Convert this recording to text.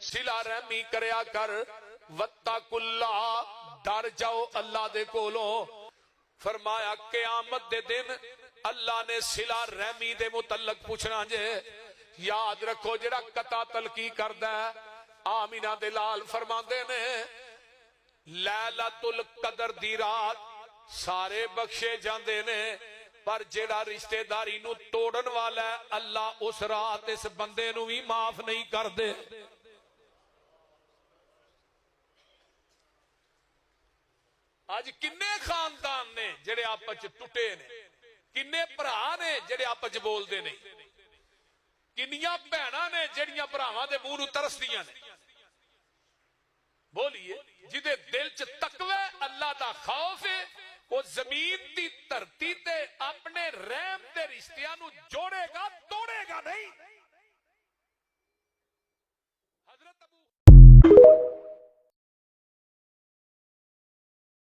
सिला रहमी करया कर, वत्तकुल्ला डर जाओ अल्लाह दे कोलों। फरमाया क़यामत दे दिन अल्लाह ने सिला रहमी दे मुतल्लक पूछना जे। याद रखो जेड़ा कता तलकी करदा है, आमीना दे लाल फरमांदे ने लैलतुल कदर दी रात सारे बख्शे जांदे ने, पर जेड़ा रिश्तेदारी नू तोड़न वाला है अल्लाह उस रात इस बंदे नू भी माफ नहीं कर दे। आज किन्ने खानदान ने जेड़े आपस च टुटे ने, किन्ने भरा ने जेड़े आपस च बोलते नहीं, किन्नियां भैणां ने जेड़ियां भरावां दे मुंह नू तरसदियां ने। बोलिए जिदे दिल च तकवा अल्लाह दा खौफ है, वो जमीन दी धरती ते अपने रहम दे रिश्तियां नू जोड़ेगा, तोड़ेगा नहीं। हजरत अबू